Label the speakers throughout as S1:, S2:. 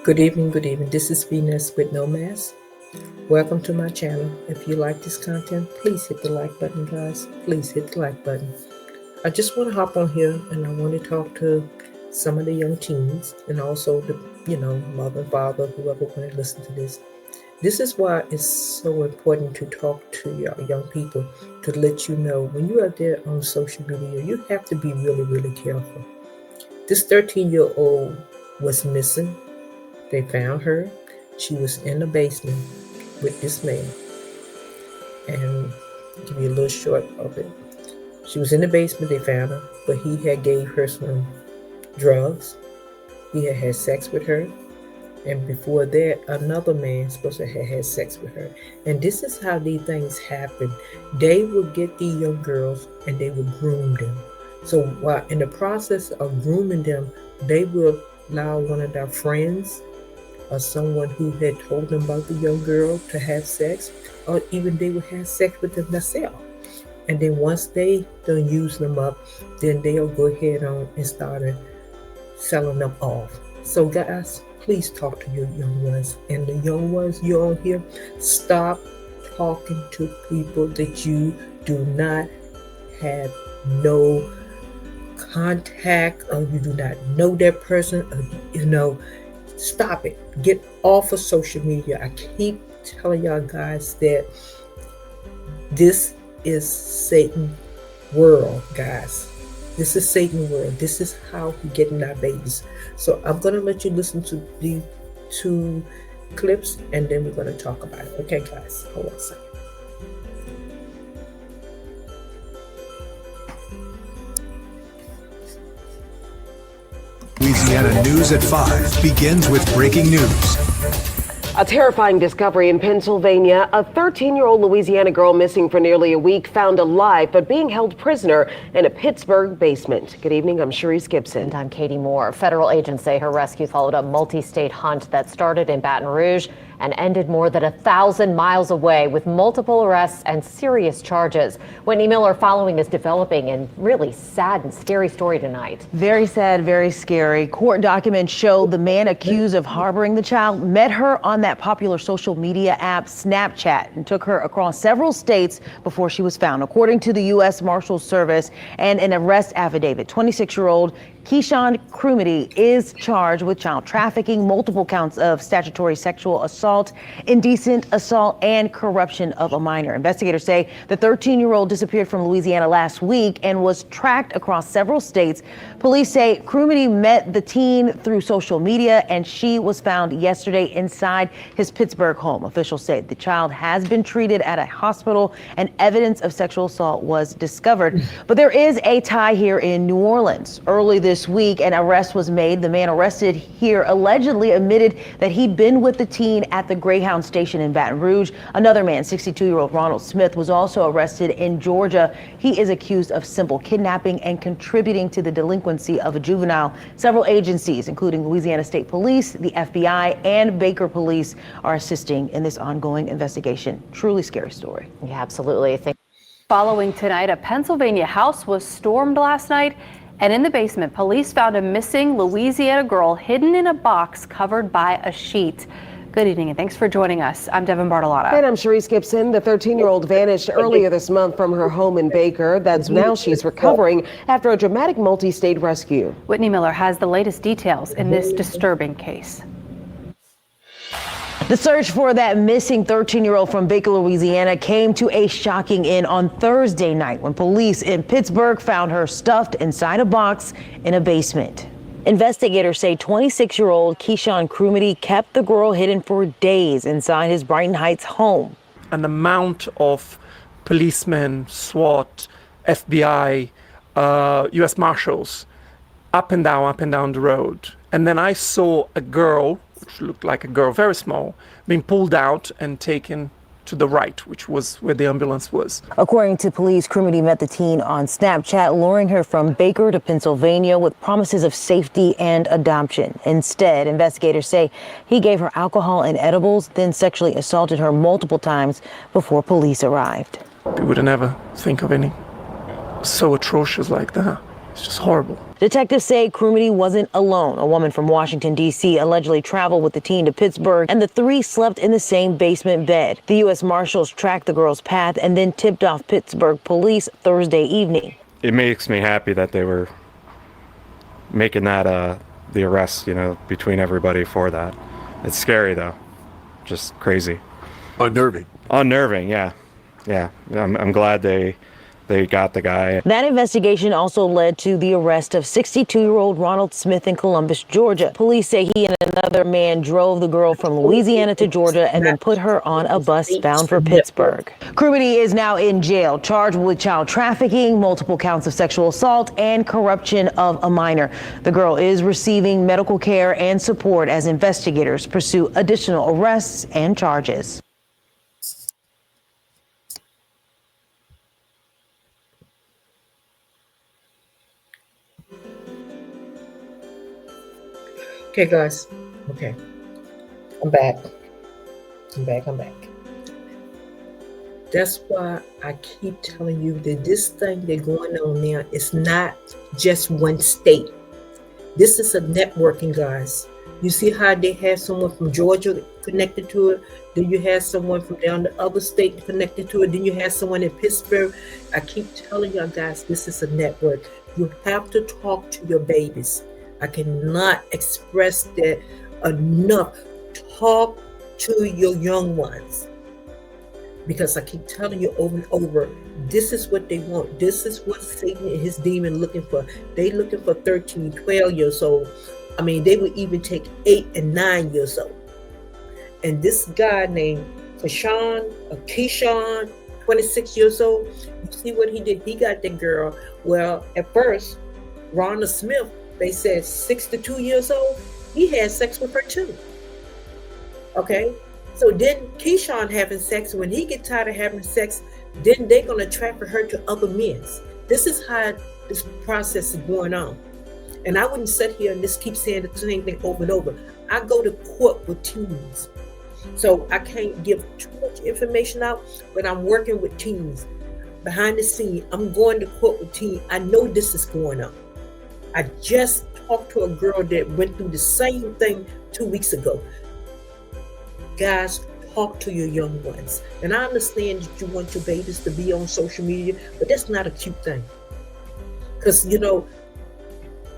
S1: Good evening, good evening. This is Venus with No Mask. Welcome to my channel. If you like this content, please hit the like button, guys. Please hit the like button. I just want to hop on here and I want to talk to some of the young teens and also the, mother, father, whoever want to listen to this. This is why it's so important to talk to your young people, to let you know when you are there on social media, you have to be really, really careful. This 13-year-old was missing. They found her. She was in the basement with this man. And I'll give you a little short of it. She was in the basement, they found her, but he had gave her some drugs. He had sex with her. And before that, another man supposed to have had sex with her. And this is how these things happen. They would get these young girls and they would groom them. So while in the process of grooming them, they will allow one of their friends or someone who had told them about the young girl to have sex, or even they would have sex with them themselves. And then once they done use them up, then they'll go ahead on and start selling them off. So guys, please talk to your young ones. And the young ones you're on here, stop talking to people that you do not have no contact, or you do not know that person, or, stop it. Get off of social media. I keep telling y'all guys that this is Satan world, guys. This is Satan world. This is how he getting our babies. So I'm going to let you listen to these two clips and then we're going to talk about it. Okay, guys, hold on a second.
S2: Louisiana News at 5 begins with breaking news.
S3: A terrifying discovery in Pennsylvania. A 13-year-old Louisiana girl missing for nearly a week, found alive but being held prisoner in a Pittsburgh basement. Good evening, I'm Sharice Gibson.
S4: And I'm Katie Moore. Federal agents say her rescue followed a multi-state hunt that started in Baton Rouge and ended more than 1,000 miles away with multiple arrests and serious charges. Whitney Miller following this developing and really sad and scary story tonight.
S5: Very sad, very scary. Court documents show the man accused of harboring the child met her on that popular social media app Snapchat and took her across several states before she was found. According to the U.S. Marshals Service and an arrest affidavit, 26-year-old Keyshawn Crumity is charged with child trafficking, multiple counts of statutory sexual assault, indecent assault, and corruption of a minor. Investigators say the 13-year-old disappeared from Louisiana last week and was tracked across several states. Police say Crumity met the teen through social media and she was found yesterday inside his Pittsburgh home. Officials say the child has been treated at a hospital and evidence of sexual assault was discovered. But there is a tie here in New Orleans. Early this week, an arrest was made. The man arrested here allegedly admitted that he'd been with the teen at the Greyhound station in Baton Rouge. Another man, 62-year-old Ronald Smith, was also arrested in Georgia. He is accused of simple kidnapping and contributing to the delinquency of a juvenile. Several agencies, including Louisiana State Police, the FBI, and Baker Police, are assisting in this ongoing investigation. Truly scary story.
S4: Yeah, absolutely.
S6: Following tonight, a Pennsylvania house was stormed last night. And in the basement, police found a missing Louisiana girl hidden in a box covered by a sheet. Good evening and thanks for joining us. I'm Devin Bartolotta.
S3: And I'm Sharice Gibson. The 13-year-old vanished earlier this month from her home in Baker. That's now she's recovering after a dramatic multi-state rescue.
S6: Whitney Miller has the latest details in this disturbing case.
S5: The search for that missing 13-year-old from Baker, Louisiana came to a shocking end on Thursday night when police in Pittsburgh found her stuffed inside a box in a basement. Investigators say 26-year-old Keyshawn Crumity kept the girl hidden for days inside his Brighton Heights home.
S7: An amount of policemen, SWAT, FBI, U.S. Marshals, up and down the road. And then I saw a girl, which looked like a girl, very small, being pulled out and taken to the right, which was where the ambulance was.
S5: According to police, Crumity met the teen on Snapchat, luring her from Baker to Pennsylvania with promises of safety and adoption. Instead, investigators say he gave her alcohol and edibles, then sexually assaulted her multiple times before police arrived.
S7: You would never think of any so atrocious like that. It's just horrible.
S5: Detectives say Crumity wasn't alone. A woman from Washington, D.C. allegedly traveled with the teen to Pittsburgh, and the three slept in the same basement bed. The U.S. Marshals tracked the girl's path and then tipped off Pittsburgh police Thursday evening.
S8: It makes me happy that they were making that the arrest, between everybody for that. It's scary, though. Just crazy. Unnerving, yeah. I'm glad they got the guy.
S5: That investigation also led to the arrest of 62-year-old Ronald Smith in Columbus, Georgia. Police say he and another man drove the girl from Louisiana to Georgia and then put her on a bus bound for Pittsburgh. Crumity is now in jail, charged with child trafficking, multiple counts of sexual assault, and corruption of a minor. The girl is receiving medical care and support as investigators pursue additional arrests and charges.
S1: Okay, guys. Okay. I'm back. That's why I keep telling you that this thing that's going on now is not just one state. This is a networking, guys. You see how they have someone from Georgia connected to it? Then you have someone from down the other state connected to it. Then you have someone in Pittsburgh. I keep telling y'all guys, this is a network. You have to talk to your babies. I cannot express that enough. Talk to your young ones. Because I keep telling you over and over, this is what they want. This is what Satan and his demon looking for. They looking for 13, 12 years old. I mean, they would even take 8 and 9 years old. And this guy named Keyshawn, 26 years old, you see what he did? He got that girl. Well, at first, Ronald Smith, they said 62 years old, he had sex with her too. Okay? So then Keyshawn having sex, when he get tired of having sex, then they're going to traffic her to other men. This is how this process is going on. And I wouldn't sit here and just keep saying the same thing over and over. I go to court with teens. So I can't give too much information out, but I'm working with teens. Behind the scene, I'm going to court with teens. I know this is going on. I just talked to a girl that went through the same thing 2 weeks ago. Guys, talk to your young ones. And I understand that you want your babies to be on social media, but that's not a cute thing. Because,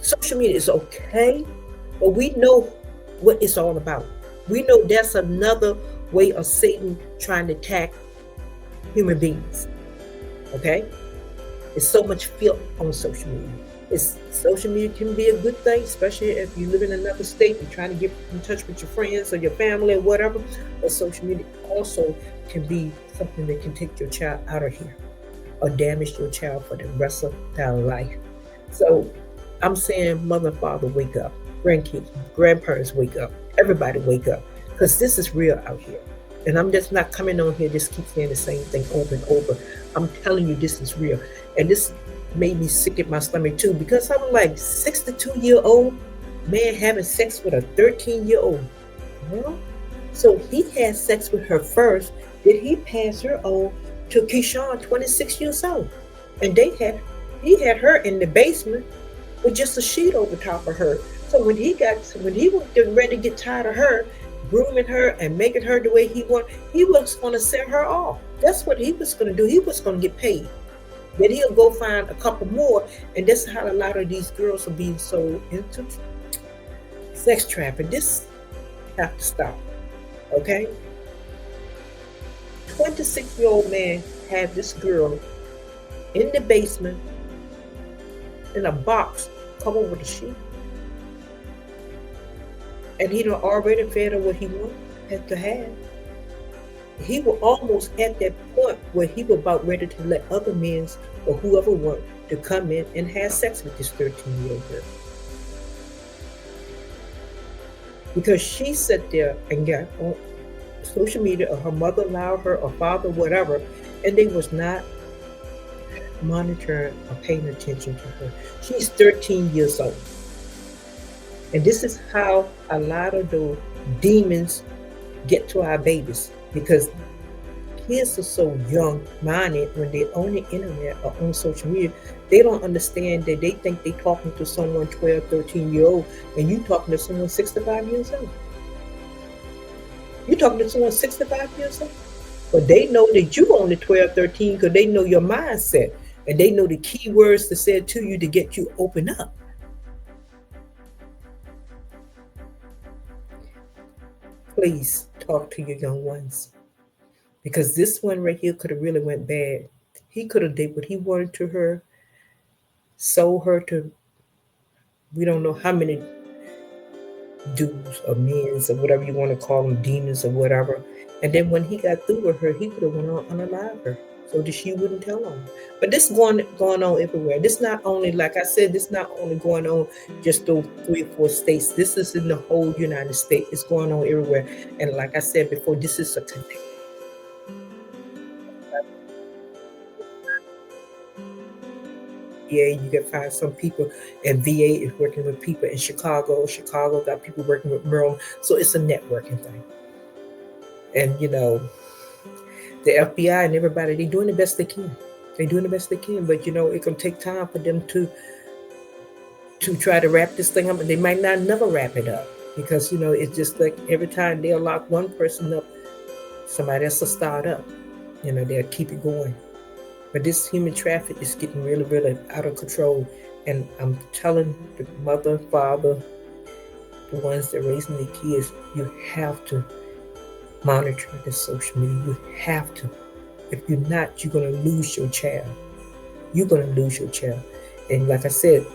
S1: social media is okay, but we know what it's all about. We know that's another way of Satan trying to attack human beings. Okay? There's so much filth on social media. Social media can be a good thing, especially if you live in another state and trying to get in touch with your friends or your family or whatever. But social media also can be something that can take your child out of here or damage your child for the rest of their life. So I'm saying, mother and father, wake up. Grandkids, grandparents, wake up. Everybody wake up, because this is real out here. And I'm just not coming on here just keep saying the same thing over and over. I'm telling you, this is real. And this made me sick at my stomach too, because I'm like, 62-year-old man having sex with a 13-year-old girl. So he had sex with her first. Then he passed her on to Keyshawn, 26 years old. And he had her in the basement with just a sheet over top of her. So when he was getting ready to get tired of her, grooming her and making her the way he wanted, he was going to set her off. That's what he was going to do. He was going to get paid. Then he'll go find a couple more, and that's how a lot of these girls are being sold into sex trafficking. This have to stop, okay? 26-year-old man had this girl in the basement in a box covered with a sheet. And he done already fed her what he had to have. He was almost at that point where he was about ready to let other men or whoever want to come in and have sex with this 13-year-old girl. Because she sat there and got on social media, or her mother allowed her, or father, whatever, and they was not monitoring or paying attention to her. She's 13 years old. And this is how a lot of those demons get to our babies, because kids are so young-minded when they're on the internet or on social media. They don't understand that they think they're talking to someone 12, 13-year-old, and you talking to someone 65 years old. You talking to someone 65 years old. But they know that you only 12, 13 because they know your mindset. And they know the key words to say to you to get you open up. Please talk to your young ones. Because this one right here could have really went bad. He could have did what he wanted to her, sold her to, we don't know how many dudes or men's or whatever you want to call them, demons or whatever. And then when he got through with her, he could have went on unalive her so that she wouldn't tell him. But this going on everywhere. This not only, like I said, this not only going on just those 3 or 4 states. This is in the whole United States. It's going on everywhere. And like I said before, this is a connection. VA, you can find some people, and VA is working with people in Chicago. Chicago got people working with Maryland. So it's a networking thing. And, you know, the FBI and everybody, they're doing the best they can. They're doing the best they can. But, you know, it can take time for them to try to wrap this thing up. And they might not never wrap it up. Because, you know, it's just like every time they'll lock one person up, somebody else will start up. You know, they'll keep it going. But this human traffic is getting really, really out of control. And I'm telling the mother, father, the ones that are raising the kids, you have to monitor the social media. You have to. If you're not, you're going to lose your child. You're going to lose your child. And like I said,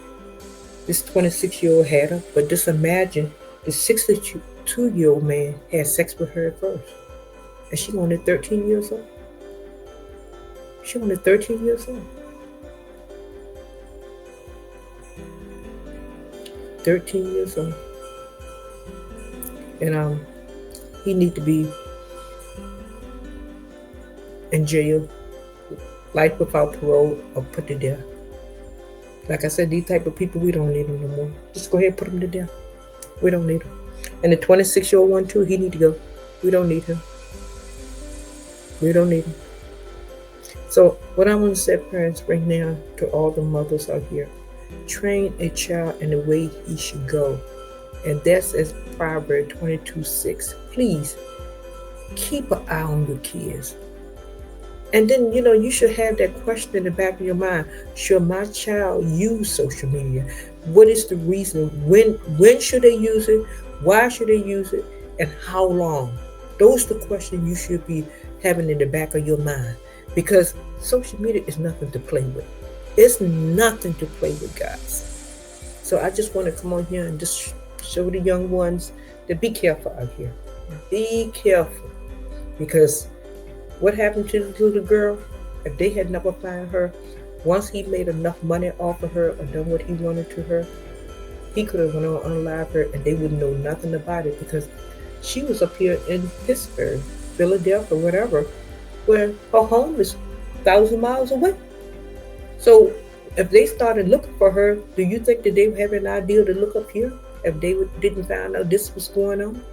S1: this 26-year-old had her, but just imagine the 62-year-old man had sex with her first. And she only 13 years old. She only 13 years old. 13 years old. And he need to be in jail, life without parole, or put to death. Like I said, these type of people, we don't need them no more. Just go ahead and put them to death. We don't need them. And the 26-year-old one too, he need to go. We don't need him. We don't need him. So what I want to say, parents, right now to all the mothers out here, train a child in the way he should go. And that's as Proverbs 22:6. Please keep an eye on your kids. And then, you know, you should have that question in the back of your mind. Should my child use social media? What is the reason? When should they use it? Why should they use it? And how long? Those are the questions you should be having in the back of your mind. Because social media is nothing to play with. It's nothing to play with, guys. So I just want to come on here and just show the young ones to be careful out here. Be careful. Because what happened to the little girl, if they had never found her, once he made enough money off of her or done what he wanted to her, he could have went on unalive her and they wouldn't know nothing about it, because she was up here in Pittsburgh, Philadelphia, whatever, where her home is 1,000 miles away. So if they started looking for her, do you think that they would have an idea to look up here if they didn't find out this was going on?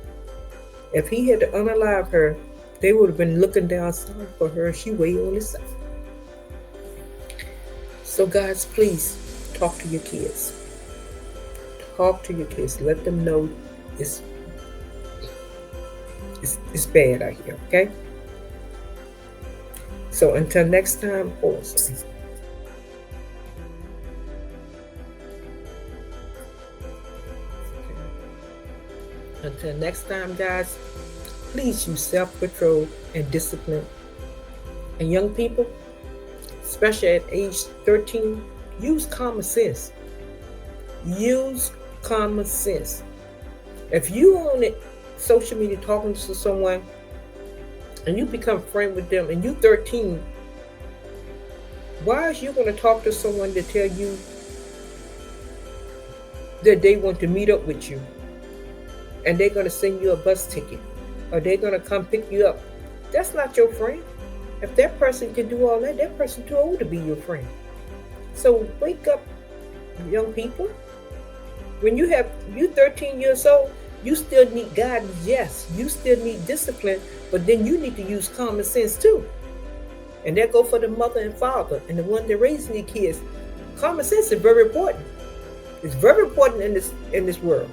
S1: If he had to unalive her, they would have been looking down sorry for her. She way on the side. So guys, please talk to your kids. Talk to your kids. Let them know it's bad out here, okay? So until next time, awesome. Until next time, guys, please use self-control and discipline. And young people, especially at age 13, use common sense. Use common sense. If you on it, social media talking to someone, and you become friend with them, and you 13, why is you going to talk to someone to tell you that they want to meet up with you, and they're going to send you a bus ticket, or they're going to come pick you up? That's not your friend. If that person can do all that, that person too old to be your friend. So wake up, young people. When you 13 years old, You still need guidance, yes. You still need discipline, but then you need to use common sense too. And that go for the mother and father and the one that raising the kids. Common sense is very important. It's very important in this world.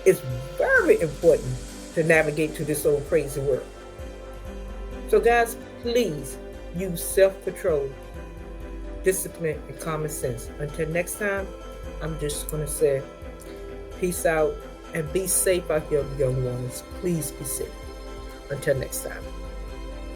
S1: It's very important to navigate through this old crazy world. So guys, please use self-control, discipline, and common sense. Until next time, I'm just going to say peace out and be safe out here, young ones. Please be safe. Until next time.